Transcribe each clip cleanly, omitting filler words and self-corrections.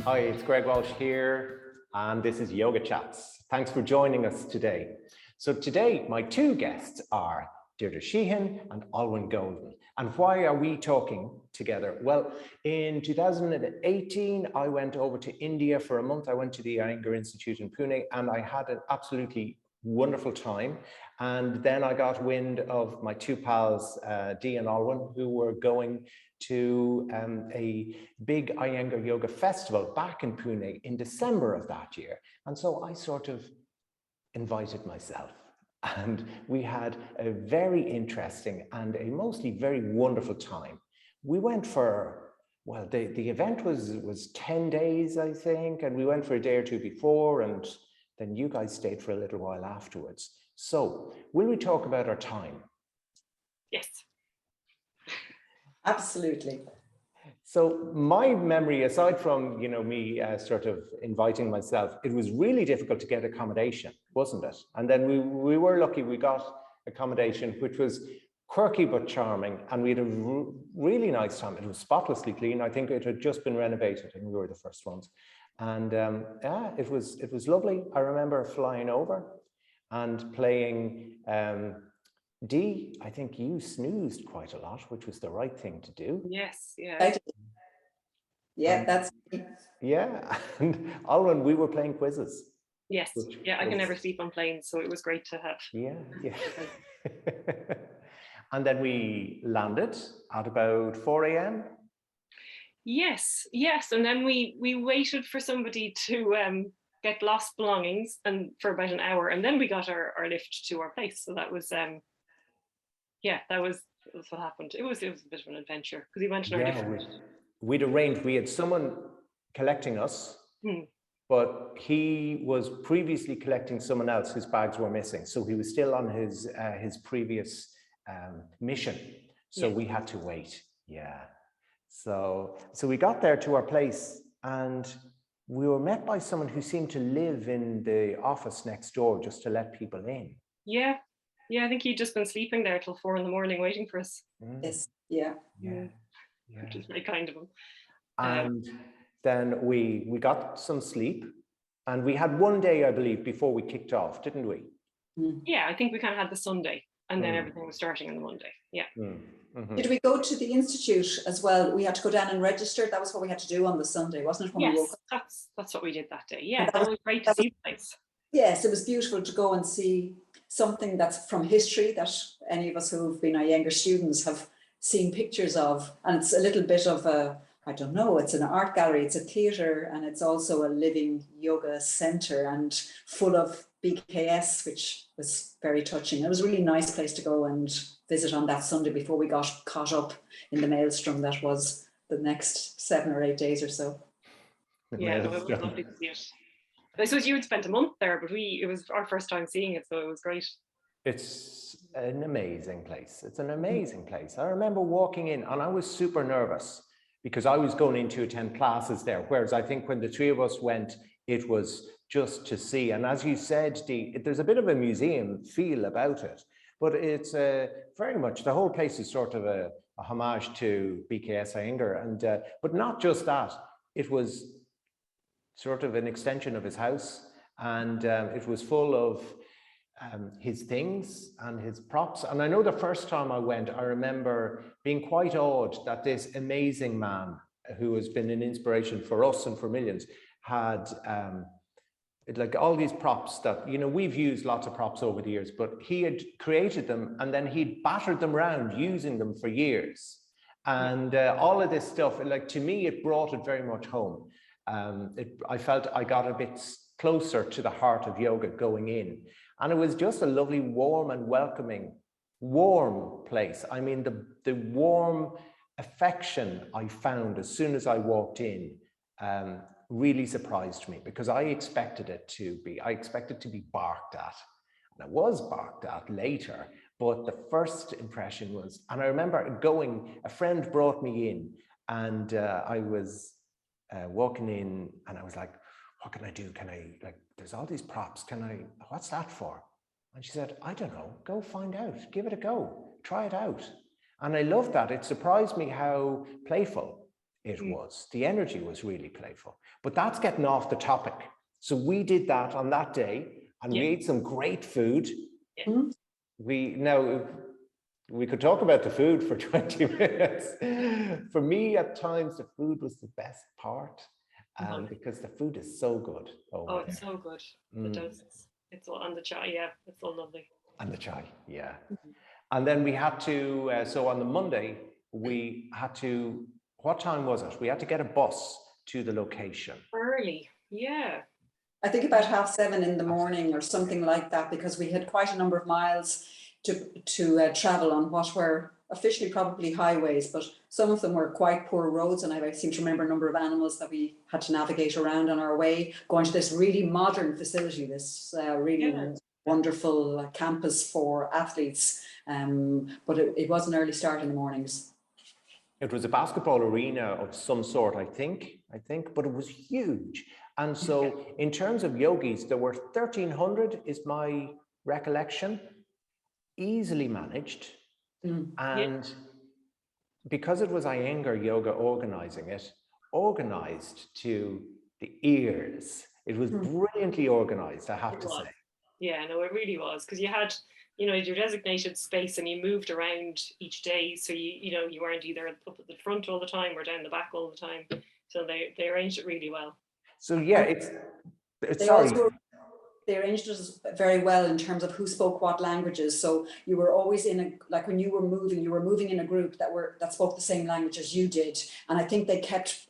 Hi, it's Greg Walsh here, and this is Yoga Chats. Thanks for joining us today. So today, my two guests are Deirdre Sheehan and Olwen Golden. And why are we talking together? Well, in 2018, I went over to India for a month. I went to the Iyengar Institute in Pune, and I had an absolutely wonderful time. And then I got wind of my two pals, Dee and Olwen, who were going to a big Iyengar Yoga festival back in Pune in December of that year. And so I sort of invited myself. And we had a very interesting and a mostly very wonderful time. We went for, well, the event was 10 days, I think, and we went for a day or two before, and then you guys stayed for a little while afterwards. So will we talk about our time? Yes. Absolutely. So my memory, aside from, me sort of inviting myself, it was really difficult to get accommodation, wasn't it? And then we were lucky, we got accommodation, which was quirky but charming, and we had a really nice time. It was spotlessly clean. I think it had just been renovated, and we were the first ones. And yeah, it was lovely. I remember flying over and playing. Dee, I think you snoozed quite a lot, which was the right thing to do. Yes, yeah. Yeah, that's Yeah, and Olwen, we were playing quizzes. Yes, yeah, I can never sleep on planes, so it was great to have. Yeah. And then we landed at about 4 a.m. Yes, and then we waited for somebody to get lost belongings and for about an hour, and then we got our lift to our place. So that was yeah, that was what happened. It was a bit of an adventure because we went in our different. We'd arranged, we had someone collecting us, but he was previously collecting someone else whose bags were missing. So he was still on his previous mission. So we had to wait. Yeah. So we got there to our place, and we were met by someone who seemed to live in the office next door just to let people in. Yeah, I think he'd just been sleeping there till 4 a.m. waiting for us. Yes, yeah. Which is very kind of him. And then we got some sleep, and we had one day, I believe, before we kicked off, didn't we? Yeah, I think we kind of had the Sunday, and then everything was starting on the Monday. Yeah. Did we go to the institute as well? We had to go down and register. That was what we had to do on the Sunday, wasn't it? When we woke up? That's what we did that day. Yeah, that was great to see the place. Yes, it was beautiful to go and see something that's from history that any of us who've been Iyengar students have seen pictures of. And it's a little bit of a, I don't know, it's an art gallery, it's a theatre, and it's also a living yoga centre and full of BKS, which was very touching. It was a really nice place to go and visit on that Sunday before we got caught up in the maelstrom that was the next 7 or 8 days or so. Yeah, it was lovely to see it. I suppose you had spent a month there, but it was our first time seeing it, so it was great. It's an amazing place. It's an amazing place. I remember walking in, and I was super nervous because I was going in to attend classes there, whereas I think when the three of us went, it was just to see. And as you said, Dee, there's a bit of a museum feel about it, but it's very much, the whole place is sort of a homage to BKS Iyengar, and but not just that. It was sort of an extension of his house, and it was full of his things and his props. And I know the first time I went, I remember being quite awed that this amazing man who has been an inspiration for us and for millions had like all these props that, we've used lots of props over the years, but he had created them and then he'd battered them around using them for years. And all of this stuff, like, to me, it brought it very much home. I felt I got a bit closer to the heart of yoga going in. And it was just a lovely, warm and welcoming, warm place. I mean, the warm affection I found as soon as I walked in really surprised me, because I expected to be barked at. And it was barked at later, but the first impression was, and I remember a friend brought me in, and I was walking in, and I was like, what can I do? There's all these props. What's that for? And she said, I don't know, go find out, give it a go, try it out. And I loved that. It surprised me how playful It was. The energy was really playful. But that's getting off the topic. So we did that on that day, and we ate some great food. Yeah. We could talk about the food for 20 minutes. For me, at times, the food was the best part, because the food is so good. It's so good. The doses. It's all on the chai. Yeah, it's all lovely. And the chai, yeah. And then we had to, so on the Monday, we had to, what time was it? We had to get a bus to the location. Early, yeah. I think about 7:30 in the morning or something like that, because we had quite a number of miles to travel on what were officially probably highways, but some of them were quite poor roads. And I seem to remember a number of animals that we had to navigate around on our way, going to this really modern facility, this really wonderful campus for athletes. But it was an early start in the mornings. It was a basketball arena of some sort, I think, but it was huge. And so in terms of yogis, there were 1,300 is my recollection, easily managed. And because it was Iyengar Yoga organizing it, organized to the ears. It was brilliantly organized, I have to say. Yeah, no, it really was, because you had, your designated space and you moved around each day. So you weren't either up at the front all the time or down the back all the time. So they arranged it really well. So yeah, they arranged it very well in terms of who spoke what languages. So you were always when you were moving in a group that spoke the same language as you did. And I think they kept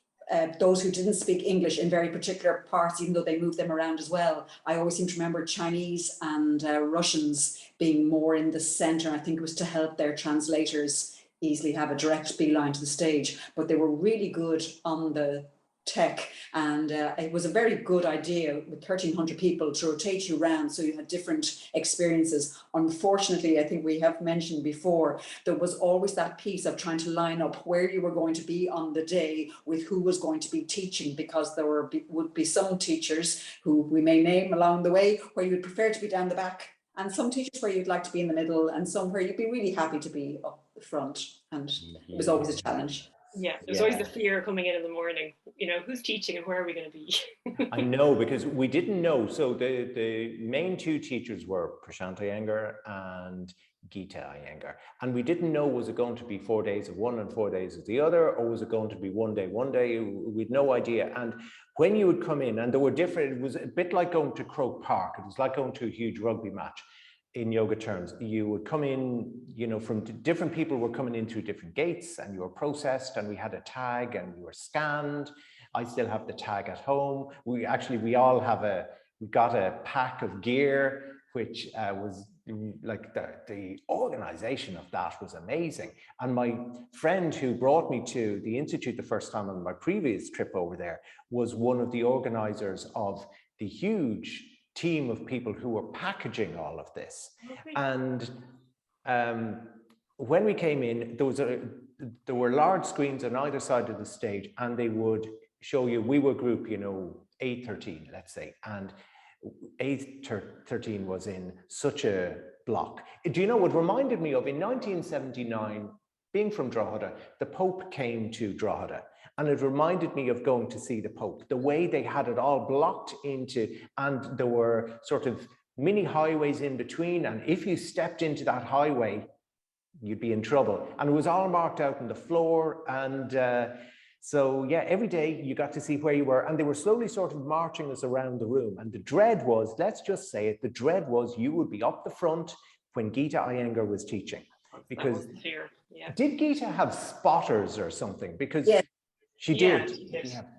those who didn't speak English in very particular parts, even though they moved them around as well. I always seem to remember Chinese and Russians being more in the center. I think it was to help their translators easily have a direct beeline to the stage, but they were really good on the tech, and it was a very good idea with 1,300 people to rotate you around so you had different experiences. Unfortunately, I think we have mentioned before, there was always that piece of trying to line up where you were going to be on the day with who was going to be teaching, because there would be some teachers who we may name along the way where you would prefer to be down the back, and some teachers where you'd like to be in the middle, and some where you'd be really happy to be up the front, and it was always a challenge. Yeah, there's always the fear coming in the morning, who's teaching and where are we going to be? I know, because we didn't know. So the main two teachers were Prashant Iyengar and Geeta Iyengar. And we didn't know, was it going to be 4 days of one and 4 days of the other, or was it going to be one day? We'd no idea. And when you would come in, and there were different, it was a bit like going to Croke Park. It was like going to a huge rugby match. In yoga terms, you would come in, from different people were coming in through different gates, and you were processed, and we had a tag and you were scanned. I still have the tag at home. We all have we got a pack of gear, which was like the organization of that was amazing. And my friend who brought me to the Institute the first time on my previous trip over there was one of the organizers of the huge team of people who were packaging all of this. Okay. And when we came in, there were large screens on either side of the stage, and they would show you, we were group, 813, let's say, and 813 was in such a block. Do you know what reminded me of? In 1979, being from Drogheda, the Pope came to Drogheda. And it reminded me of going to see the Pope, the way they had it all blocked into, and there were sort of mini highways in between. And if you stepped into that highway, you'd be in trouble. And it was all marked out on the floor. And so, yeah, every day you got to see where you were. And they were slowly sort of marching us around the room. And the dread was, let's just say it, the dread was you would be up the front when Geeta Iyengar was teaching. Because did Geeta have spotters or something? Because she did.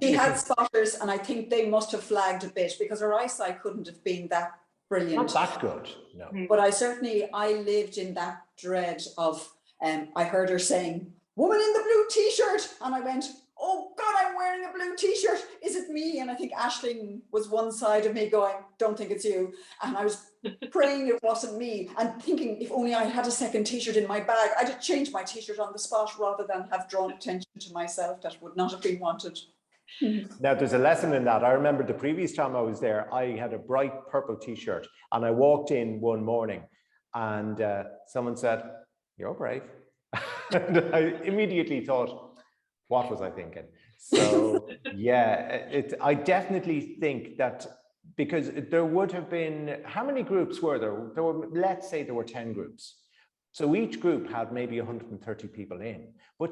She had spotters, and I think they must have flagged a bit because her eyesight couldn't have been that brilliant. Not that good, no. But I lived in that dread of, I heard her saying, "Woman in the blue t-shirt," and I went, "Oh God, I'm wearing a blue t-shirt. Is it me?" And I think Aisling was one side of me going, "Don't think it's you." And I was praying it wasn't me, and thinking if only I had a second t-shirt in my bag, I'd have changed my t-shirt on the spot rather than have drawn attention to myself that would not have been wanted. Now, there's a lesson in that. I remember the previous time I was there, I had a bright purple t-shirt, and I walked in one morning, and someone said, "You're brave." And I immediately thought, what was I thinking? So yeah, I definitely think that, because there would have been, how many groups were there? There were, let's say there were 10 groups. So each group had maybe 130 people in, but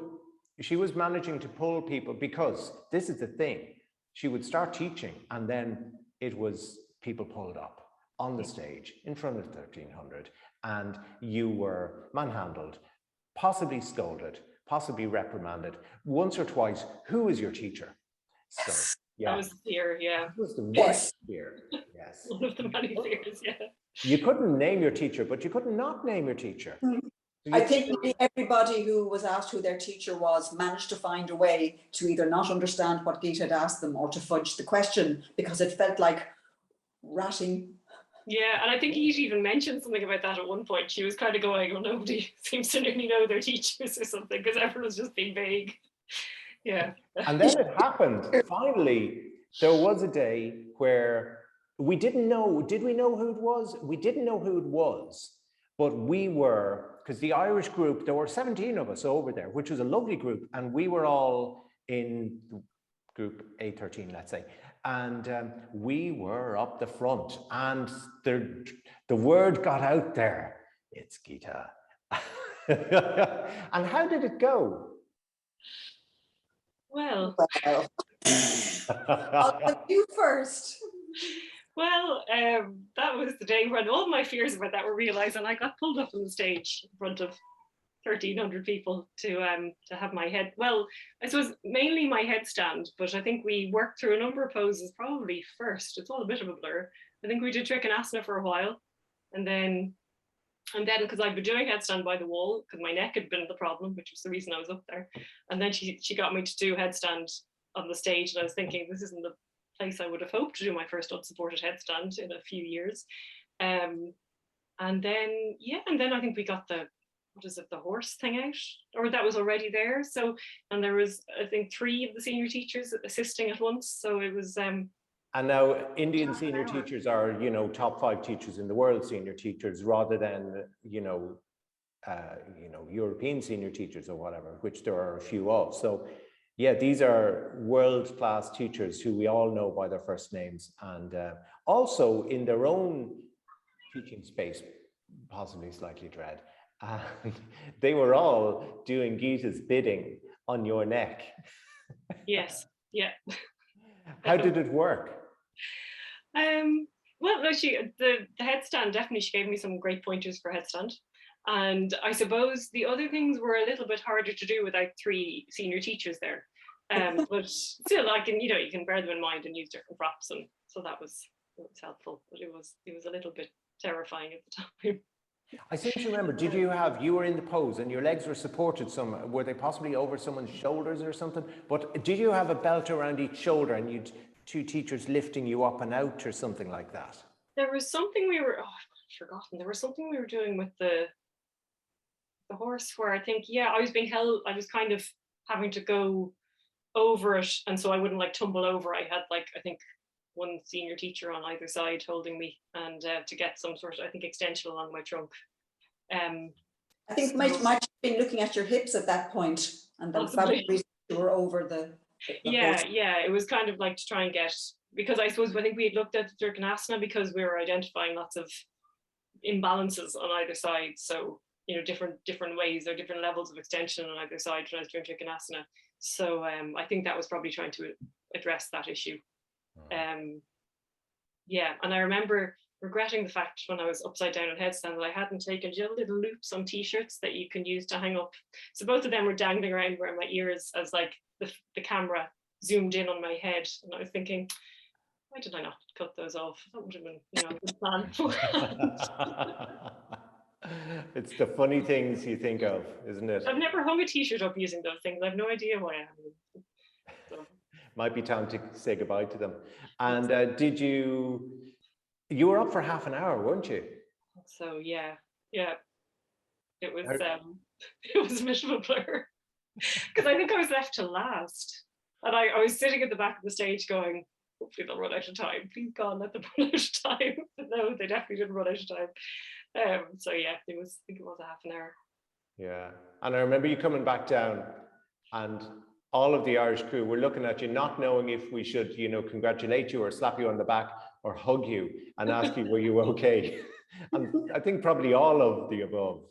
she was managing to pull people, because this is the thing. She would start teaching and then it was people pulled up on the stage in front of 1,300, and you were manhandled, possibly scolded, possibly reprimanded once or twice. Who is your teacher? So yeah, that was the fear. Yeah, that was the Yes. worst fear. Yes, one of the many fears. Yeah. you couldn't name your teacher, but you couldn't not name your teacher. I think nearly everybody who was asked who their teacher was managed to find a way to either not understand what Geet had asked them or to fudge the question, because it felt like ratting. Yeah, and I think Geet even mentioned something about that at one point. She was kind of going, well, nobody seems to really know their teachers or something, because everyone was just being vague. Yeah. And then it happened. Finally, there was a day where we didn't know, did we know who it was? We didn't know who it was, but we were, because the Irish group, there were 17 of us over there, which was a lovely group. And we were all in group A13, let's say. And we were up the front, and the word got out there, it's Geeta. And how did it go? Well, Well, I'll let you first. well, that was the day when all my fears about that were realized, and I got pulled up on the stage in front of 1,300 people to have my head. Well, I suppose mainly my headstand, but I think we worked through a number of poses. Probably first, it's all a bit of a blur. I think we did Trikonasana for a while, and then because I'd been doing headstand by the wall because my neck had been the problem, which was the reason I was up there. And then she got me to do headstand on the stage, and I was thinking, this isn't the place I would have hoped to do my first unsupported headstand in a few years. And then I think we got the horse thing out, or that was already there. So, and there was, I think, 3 of the senior teachers assisting at once. So it was and now Indian senior teachers are, top 5 teachers in the world, senior teachers, rather than, European senior teachers or whatever, which there are a few of. So yeah, these are world-class teachers who we all know by their first names, and also in their own teaching space, possibly slightly dread. And they were all doing Geeta's bidding on your neck. yes, yeah. How did it work? Well, no, the headstand, definitely she gave me some great pointers for headstand. And I suppose the other things were a little bit harder to do without 3 senior teachers there. But still, you can bear them in mind and use different props, and so that was helpful. But it was a little bit terrifying at the time. I seem to remember, you were in the pose and your legs were supported somewhere. Were they possibly over someone's shoulders or something? But did you have a belt around each shoulder and you'd 2 teachers lifting you up and out or something like that? There was something I've forgotten. There was something we were doing with the horse where I think, I was being held, I was kind of having to go over it, and so I wouldn't tumble over. I had I think 1 senior teacher on either side holding me, and to get some sort of, I think, extension along my trunk. I think might have been looking at your hips at that point, and that's probably the reason you were over the yeah, it was kind of to try and get, because I suppose I think we had looked at the Trikonasana because we were identifying lots of imbalances on either side. So different ways or different levels of extension on either side when I was doing Trikonasana. So I think that was probably trying to address that issue. And I remember regretting the fact when I was upside down on headstand that I hadn't taken little loops on t-shirts that you can use to hang up. So both of them were dangling around where my ears as the camera zoomed in on my head, and I was thinking, why did I not cut those off? That would have been a good plan. It's the funny things you think of, isn't it? I've never hung a t-shirt up using those things. I have no idea why I haven't. So. Might be time to say goodbye to them. And did you were up for half an hour, weren't you? So yeah, it was it was a bit of a blur, because I think I was left to last, and I was sitting at the back of the stage going, hopefully they'll run out of time, please God, let them run out of time. But no, they definitely didn't run out of time. So yeah, I think it was a half an hour. Yeah, and I remember you coming back down, and all of the Irish crew were looking at you, not knowing if we should, you know, congratulate you or slap you on the back or hug you and ask you, were you okay? And I think probably all of the above.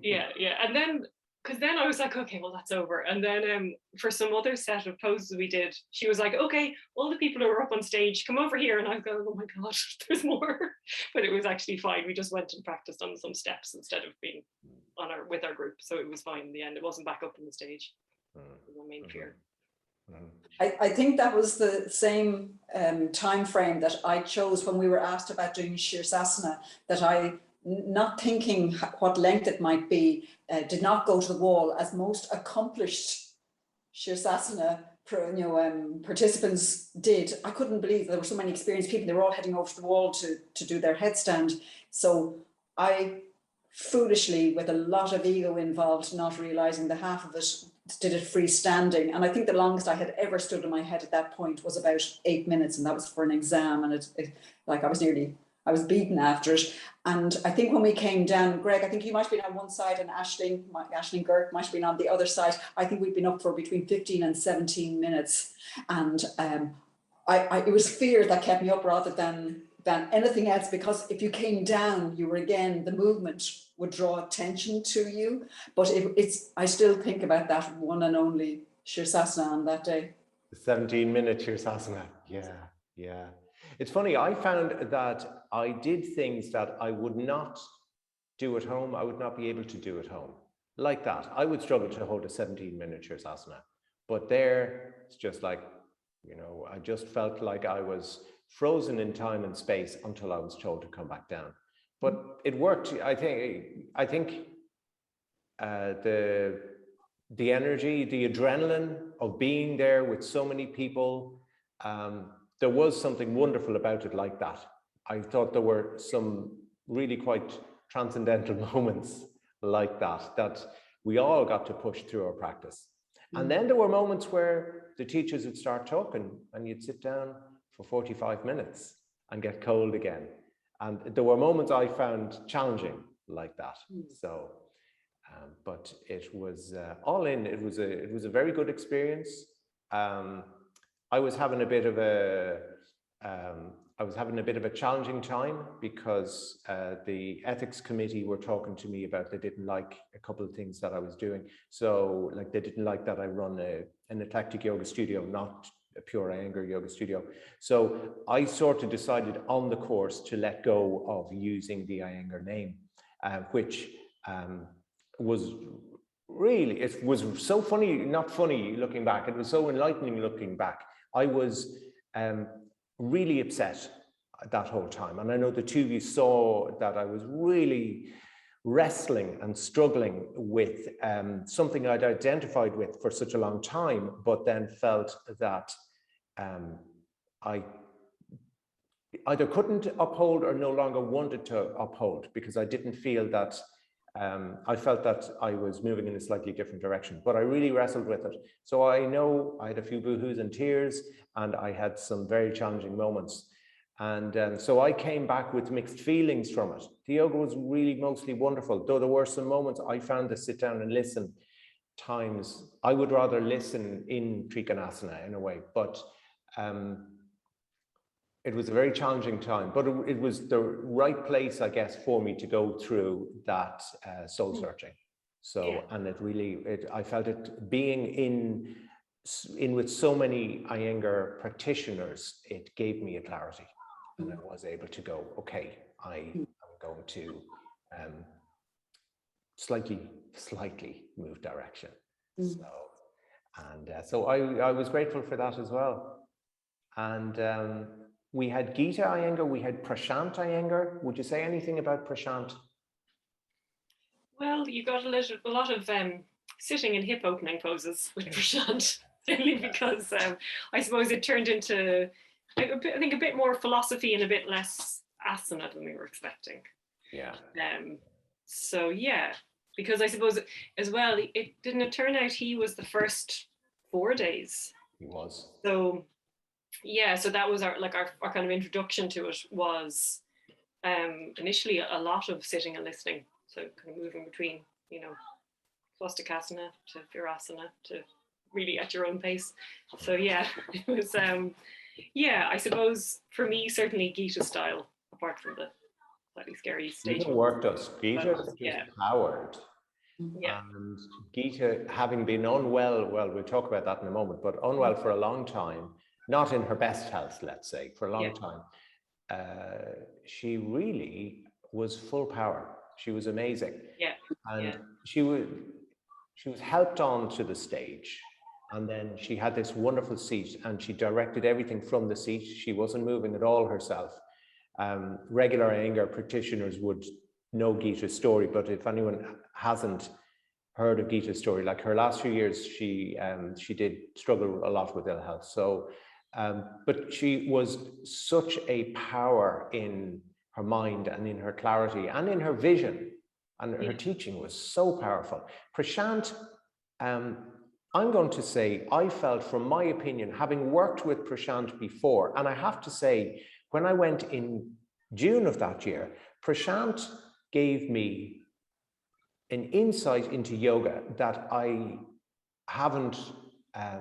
Yeah. And then, because then I was like, okay, well, that's over. And then for some other set of poses we did, she was like, okay, all the people who are up on stage, come over here. And I was going, oh my God, there's more. But it was actually fine. We just went and practiced on some steps instead of being with our group. So it was fine in the end. It wasn't back up on the stage. The main fear. I think that was the same time frame that I chose when we were asked about doing Shirsasana, that I, not thinking what length it might be, did not go to the wall, as most accomplished Shirsasana participants did. I couldn't believe there were so many experienced people. They were all heading over to the wall to do their headstand. So I foolishly, with a lot of ego involved, not realizing the half of it, did it freestanding. And I think the longest I had ever stood on my head at that point was about 8 minutes, and that was for an exam. And I was beaten after it. And I think when we came down, Greg, I think you might have been on one side and Aisling Gert might have been on the other side. I think we'd been up for between 15 and 17 minutes. And it was fear that kept me up rather than anything else, because if you came down, you were again, the movement would draw attention to you. But I still think about that one and only Shirsasana on that day. The 17-minute Shirsasana, yeah. It's funny, I found that I did things that I would not do at home. I would not be able to do at home. Like that, I would struggle to hold a 17-minute Shirsasana. But there, it's just like, you know, I just felt like I was frozen in time and space until I was told to come back down. But it worked. I think the energy, the adrenaline of being there with so many people, there was something wonderful about it like that. I thought there were some really quite transcendental moments like that we all got to push through our practice. And then there were moments where the teachers would start talking and you'd sit down for 45 minutes and get cold again. And there were moments I found challenging like that. So, but it was all in, it was a very good experience. I was having a bit of a challenging time because the ethics committee were talking to me about, they didn't like a couple of things that I was doing. So like they didn't like that I run an eclectic yoga studio, not a pure Iyengar yoga studio. So I sort of decided on the course to let go of using the Iyengar name, which was really, it was so funny, not funny looking back, it was so enlightening looking back. I was really upset that whole time. And I know the two of you saw that I was really wrestling and struggling with something I'd identified with for such a long time, but then felt that I either couldn't uphold or no longer wanted to uphold, because I didn't feel that, I felt that I was moving in a slightly different direction, but I really wrestled with it. So I know I had a few boohoo's and tears, and I had some very challenging moments. And so I came back with mixed feelings from it. The yoga was really mostly wonderful, though there were some moments I found to sit down and listen. Times I would rather listen in Trikonasana in a way, but it was a very challenging time, but it was the right place, I guess, for me to go through that soul searching. So, yeah. And it really, I felt it being in with so many Iyengar practitioners, it gave me a clarity, and I was able to go, okay, I am going to slightly move direction. So I was grateful for that as well. And we had Gita Iyengar, we had Prashant Iyengar. Would you say anything about Prashant? Well, you got a lot of sitting and hip opening poses with Prashant, only because I suppose it turned into, I think, a bit more philosophy and a bit less asana than we were expecting. Yeah. So yeah, because I suppose as well, it didn't turn out he was the first 4 days. He was. So yeah, so that was our kind of introduction to it was initially a lot of sitting and listening. So kind of moving between, Swastikasana to Virasana to really at your own pace. So yeah, it was yeah, I suppose for me certainly Gita style, apart from the slightly scary stage. Gita worked us. Gita just yeah, powered. yeah, And Gita, having been unwell, well, we'll talk about that in a moment, but unwell for a long time, not in her best health, let's say, for a long time, she really was full power. She was amazing. yeah, And she was helped on to the stage. And then she had this wonderful seat and she directed everything from the seat. She wasn't moving at all herself. Regular Iyengar practitioners would know Gita's story, but if anyone hasn't heard of Gita's story, like her last few years, she did struggle a lot with ill health. So, but she was such a power in her mind and in her clarity and in her vision, and her teaching was so powerful. Prashant, I'm going to say, I felt, from my opinion, having worked with Prashant before, and I have to say, when I went in June of that year, Prashant gave me an insight into yoga that I haven't, how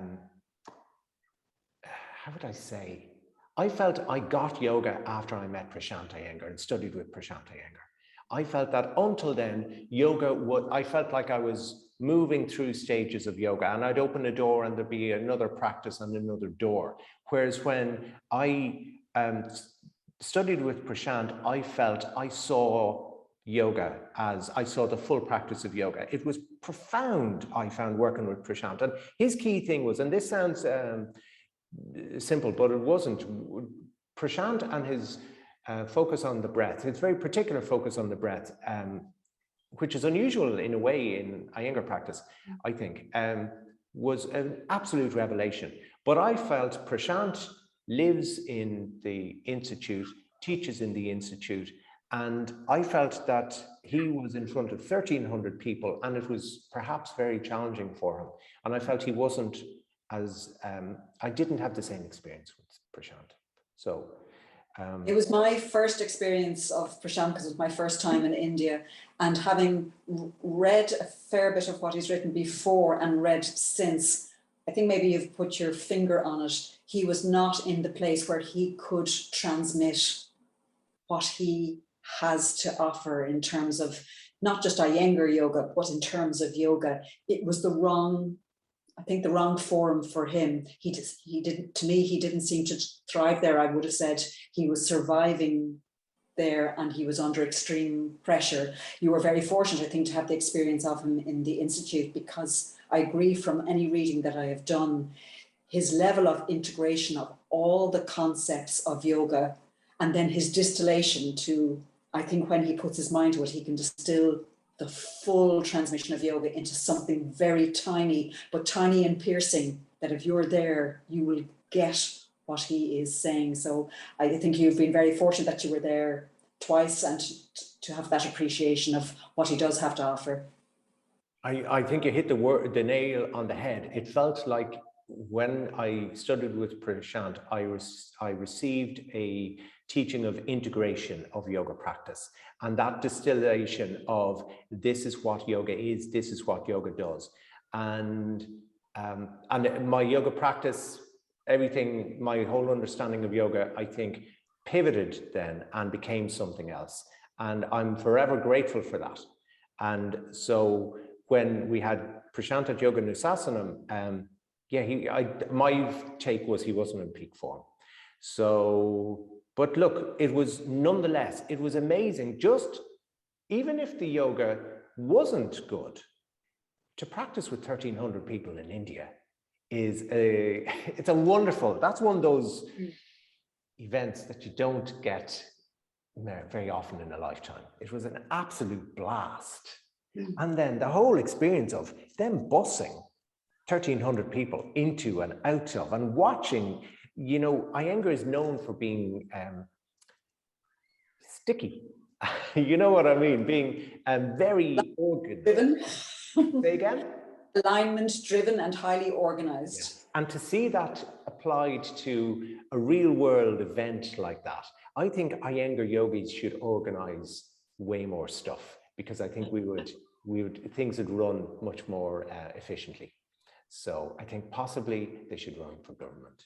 would I say? I felt I got yoga after I met Prashant Iyengar and studied with Prashant Iyengar. I felt that until then, yoga I felt like I was moving through stages of yoga, and I'd open a door and there'd be another practice and another door. Whereas when I studied with Prashant, I felt I saw yoga as I saw the full practice of yoga. It was profound, I found, working with Prashant. And his key thing was, and this sounds simple, but it wasn't, Prashant and his focus on the breath, his very particular focus on the breath, which is unusual in a way in Iyengar practice, I think, was an absolute revelation. But I felt Prashant lives in the Institute, teaches in the Institute, and I felt that he was in front of 1,300 people, and it was perhaps very challenging for him. And I felt he wasn't as, I didn't have the same experience with Prashant. So, it was my first experience of Prashant because it was my first time in India, and having read a fair bit of what he's written before and read since, I think maybe you've put your finger on it. He was not in the place where he could transmit what he has to offer in terms of not just Iyengar yoga, but in terms of yoga. It was the wrong, I think, the wrong forum for him. He didn't, to me, he didn't seem to thrive there. I would have said he was surviving there and he was under extreme pressure. You were very fortunate, I think, to have the experience of him in the Institute, because I agree from any reading that I have done, his level of integration of all the concepts of yoga, and then his distillation to, I think when he puts his mind to it, he can distill the full transmission of yoga into something very tiny, but tiny and piercing, that if you're there, you will get what he is saying. So I think you've been very fortunate that you were there twice and to have that appreciation of what he does have to offer. I think you hit the nail on the head. It felt like when I studied with Prashant, I received a teaching of integration of yoga practice, and that distillation of this is what yoga is, this is what yoga does, and my yoga practice, everything, my whole understanding of yoga, I think, pivoted then and became something else, and I'm forever grateful for that. And so when we had Prashant at Yoga Nusasanam, my take was he wasn't in peak form. So, but look, it was nonetheless, it was amazing. Just even if the yoga wasn't good, to practice with 1,300 people in India it's a wonderful, that's one of those events that you don't get very often in a lifetime. It was an absolute blast. And then the whole experience of them busing 1,300 people into and out of and watching, you know, Iyengar is known for being sticky. You know what I mean? Being very Driven. Say again? Alignment driven and highly organized. Yes. And to see that applied to a real world event like that, I think Iyengar yogis should organize way more stuff, because I think things would run much more efficiently. So I think possibly they should run for government.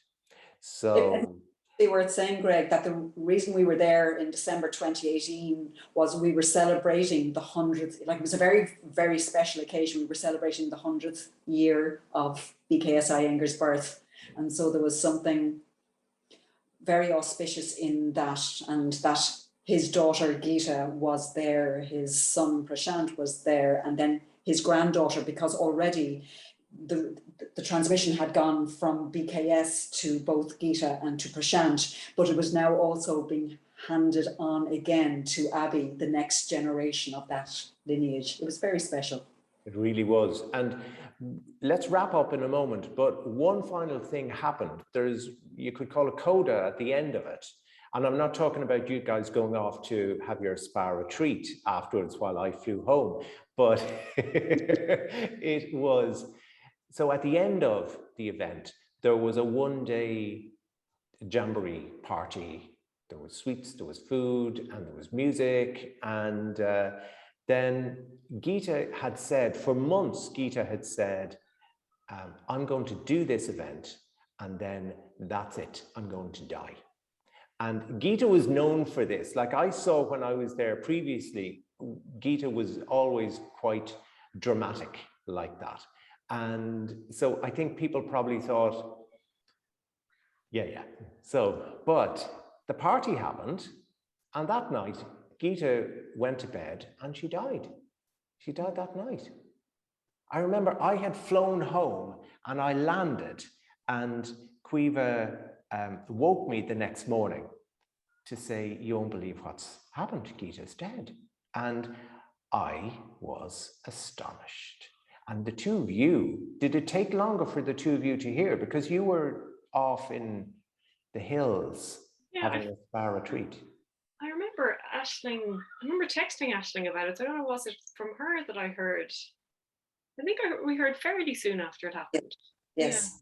So They were saying, Greg, that the reason we were there in December 2018 was we were celebrating the 100th, like it was a very, very special occasion. We were celebrating the 100th year of BKS Iyengar's birth. And so there was something very auspicious in that, and that his daughter Geeta was there, his son Prashant was there, and then his granddaughter, because already the transmission had gone from BKS to both Geeta and to Prashant, but it was now also being handed on again to Abby, the next generation of that lineage. It was very special. it really was. And let's wrap up in a moment, but one final thing happened. There's, you could call a coda at the end of it. And I'm not talking about you guys going off to have your spa retreat afterwards while I flew home, but it was, so at the end of the event, there was a one-day jamboree party. There was sweets, there was food, and there was music. And then Geeta had said, for months, Geeta had said, I'm going to do this event, and then that's it, I'm going to die. And Geeta was known for this. Like I saw when I was there previously, Geeta was always quite dramatic like that. And so I think people probably thought, yeah. So, but the party happened, and that night, Geeta went to bed and she died. She died that night. I remember I had flown home and I landed, and Quiva woke me the next morning to say, you won't believe what's happened, Geeta's dead. And I was astonished. And the two of you, did it take longer for the two of you to hear? Because you were off in the hills having a spa retreat. I remember texting Aisling about it. So I don't know, was it from her that I heard? I think we heard fairly soon after it happened. Yes.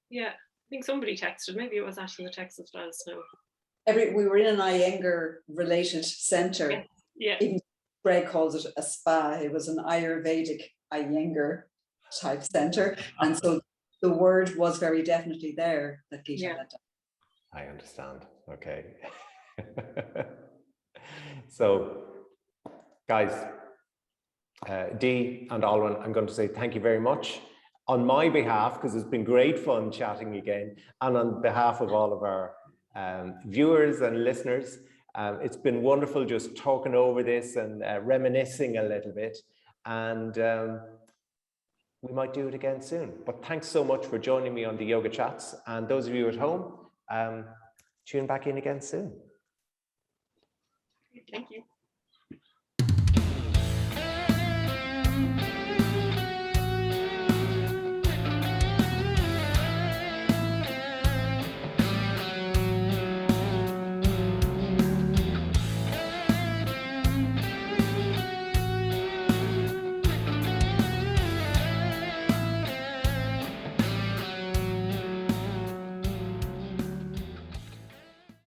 Yeah. I think somebody texted. Maybe it was Aisling that texted to let us know. We were in an Iyengar related centre. Yeah. Even Greg calls it a spa. It was an Ayurvedic Iyengar type centre. And so the word was very definitely there that Geeta had done. I understand. Okay. So, guys, Dee and Olwen, I'm going to say thank you very much on my behalf, because it's been great fun chatting again, and on behalf of all of our viewers and listeners. It's been wonderful just talking over this and reminiscing a little bit, and we might do it again soon. But thanks so much for joining me on the Yoga Chats, and those of you at home, tune back in again soon. Thank you.